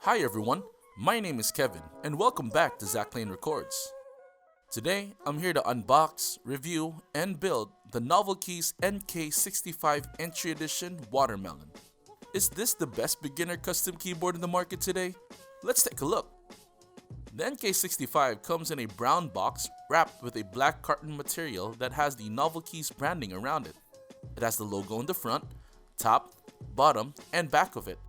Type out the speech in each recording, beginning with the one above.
Hi everyone, my name is Kevin and welcome back to Zach Lane Records. Today, I'm here to unbox, review, and build the Novelkeys NK65 Entry Edition Watermelon. Is this the best beginner custom keyboard in the market today? Let's take a look. The NK65 comes in a brown box wrapped with a black carton material that has the Novelkeys branding around it. It has the logo in the front, top, bottom, and back of it.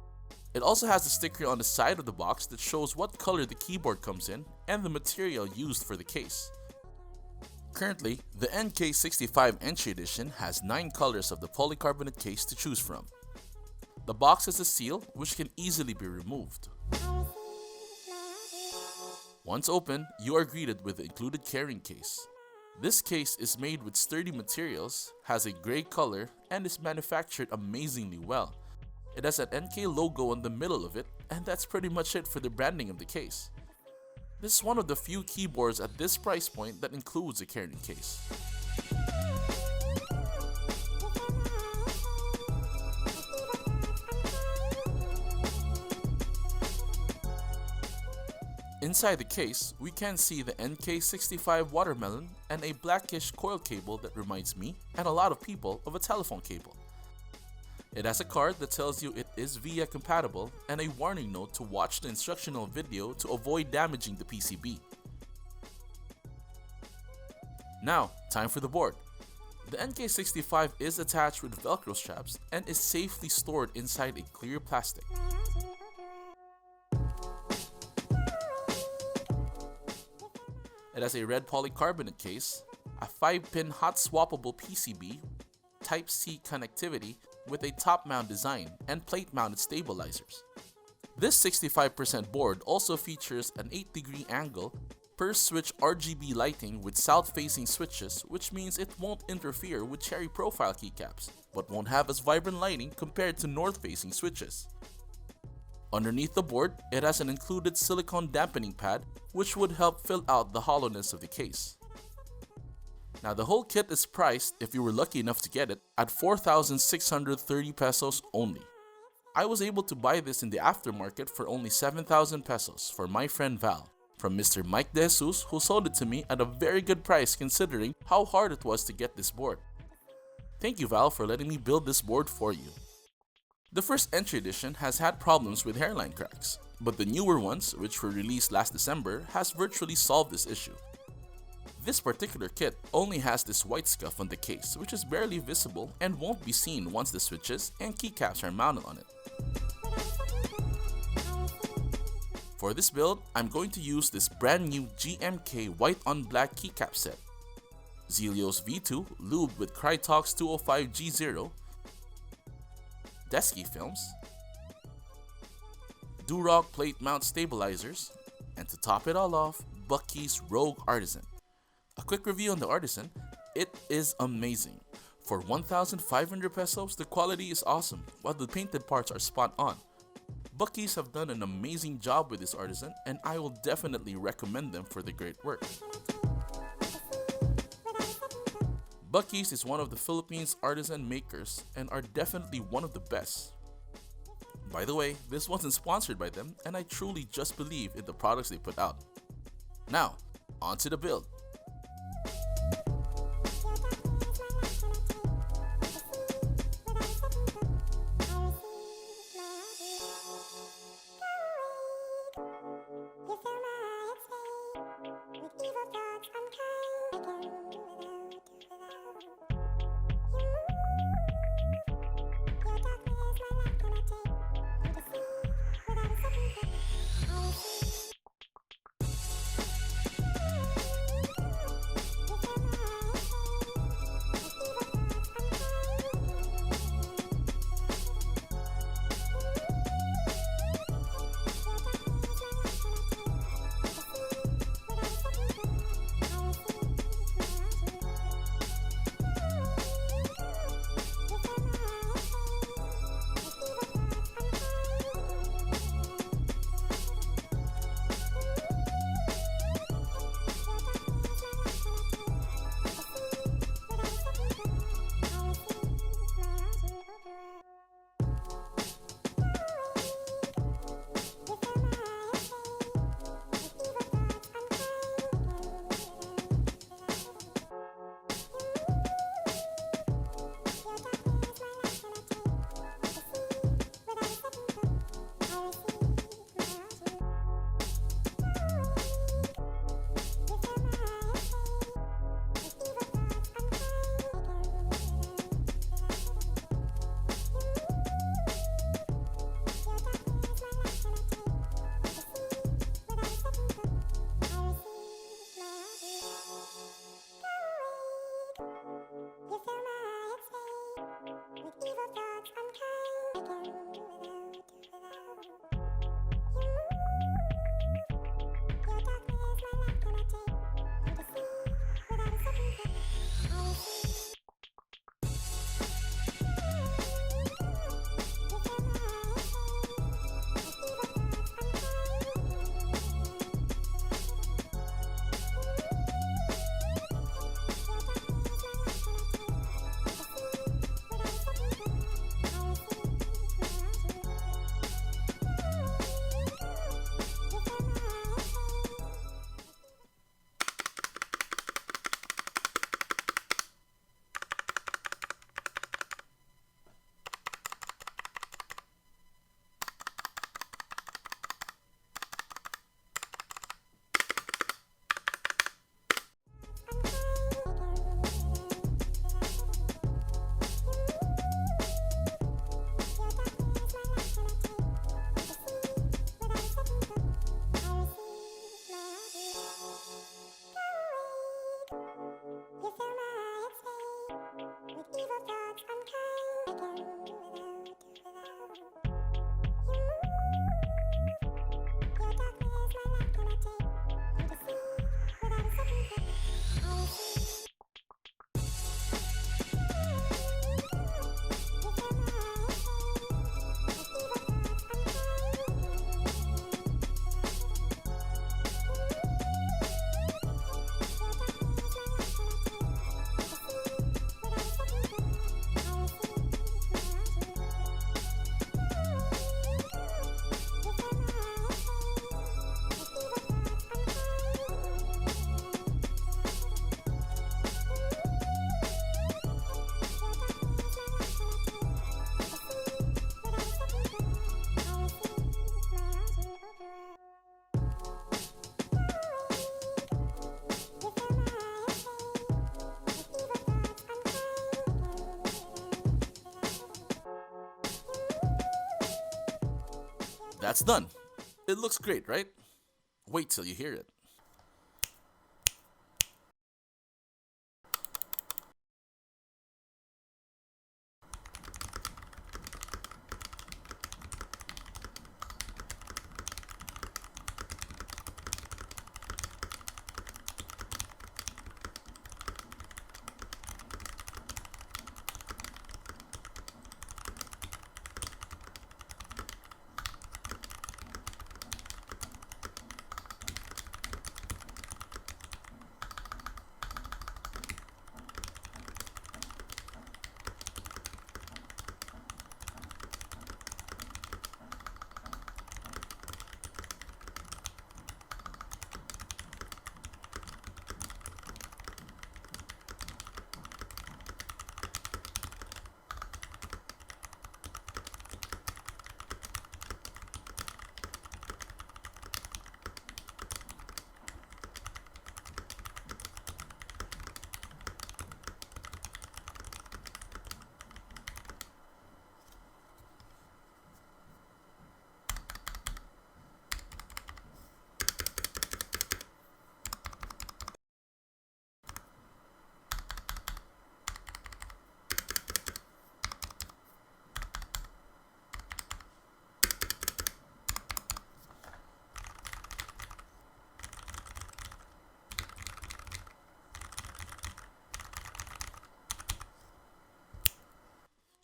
It also has a sticker on the side of the box that shows what color the keyboard comes in and the material used for the case. Currently, the NK65 Entry Edition has 9 colors of the polycarbonate case to choose from. The box has a seal which can easily be removed. Once open, you are greeted with the included carrying case. This case is made with sturdy materials, has a gray color, and is manufactured amazingly well. It has an NK logo in the middle of it, and that's pretty much it for the branding of the case. This is one of the few keyboards at this price point that includes a carrying case. Inside the case, we can see the NK65 Watermelon and a blackish coil cable that reminds me, and a lot of people, of a telephone cable. It has a card that tells you it is VIA compatible and a warning note to watch the instructional video to avoid damaging the PCB. Now, time for the board. The NK65 is attached with Velcro straps and is safely stored inside a clear plastic. It has a red polycarbonate case, a 5-pin hot swappable PCB, Type-C connectivity with a top mount design, and plate mounted stabilizers. This 65% board also features an 8-degree angle per switch RGB lighting with south facing switches, which means it won't interfere with cherry profile keycaps, but won't have as vibrant lighting compared to north facing switches. Underneath the board, it has an included silicone dampening pad which would help fill out the hollowness of the case. Now the whole kit is priced, if you were lucky enough to get it, at 4,630 pesos only. I was able to buy this in the aftermarket for only 7,000 pesos for my friend Val, from Mr. Mike De Jesus, who sold it to me at a very good price considering how hard it was to get this board. Thank you Val for letting me build this board for you. The first Entry Edition has had problems with hairline cracks, but the newer ones, which were released last December, has virtually solved this issue. This particular kit only has this white scuff on the case, which is barely visible and won't be seen once the switches and keycaps are mounted on it. For this build, I'm going to use this brand new GMK white on black keycap set, Zealios V2 Lube with Krytox 205G0, Deskey films, Durock plate mount stabilizers, and to top it all off, Buckeys Rogue Artisan. A quick review on the Artisan, it is amazing. For 1,500 pesos, the quality is awesome, while the painted parts are spot on. Buckeys have done an amazing job with this Artisan, and I will definitely recommend them for the great work. Buckeys is one of the Philippines artisan makers and are definitely one of the best. By the way, this wasn't sponsored by them, and I truly just believe in the products they put out. Now, on to the build. That's done. It looks great, right? Wait till you hear it.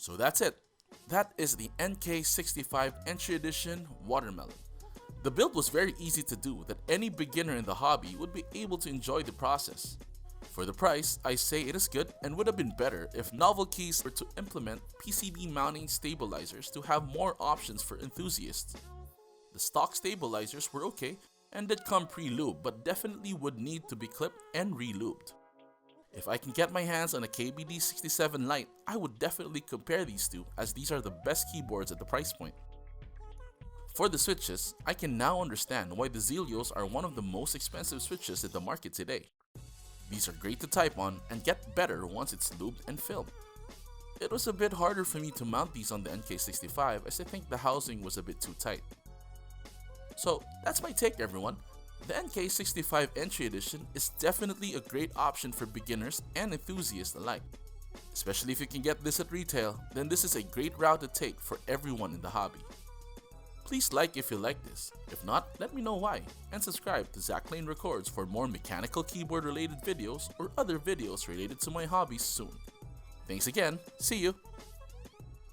So that's it. That is the NK65 Entry Edition Watermelon. The build was very easy to do that any beginner in the hobby would be able to enjoy the process. For the price, I say it is good and would have been better if Novel Keys were to implement PCB mounting stabilizers to have more options for enthusiasts. The stock stabilizers were okay and did come pre-lube, but definitely would need to be clipped and re-lubed. If I can get my hands on a KBD67 Lite, I would definitely compare these two, as these are the best keyboards at the price point. For the switches, I can now understand why the Zealios are one of the most expensive switches in the market today. These are great to type on and get better once it's lubed and filmed. It was a bit harder for me to mount these on the NK65 as I think the housing was a bit too tight. So that's my take, everyone. The NK65 Entry Edition is definitely a great option for beginners and enthusiasts alike. Especially if you can get this at retail, then this is a great route to take for everyone in the hobby. Please like if you like this. If not, let me know why, and subscribe to Zach Lane Records for more mechanical keyboard related videos or other videos related to my hobbies soon. Thanks again, see you!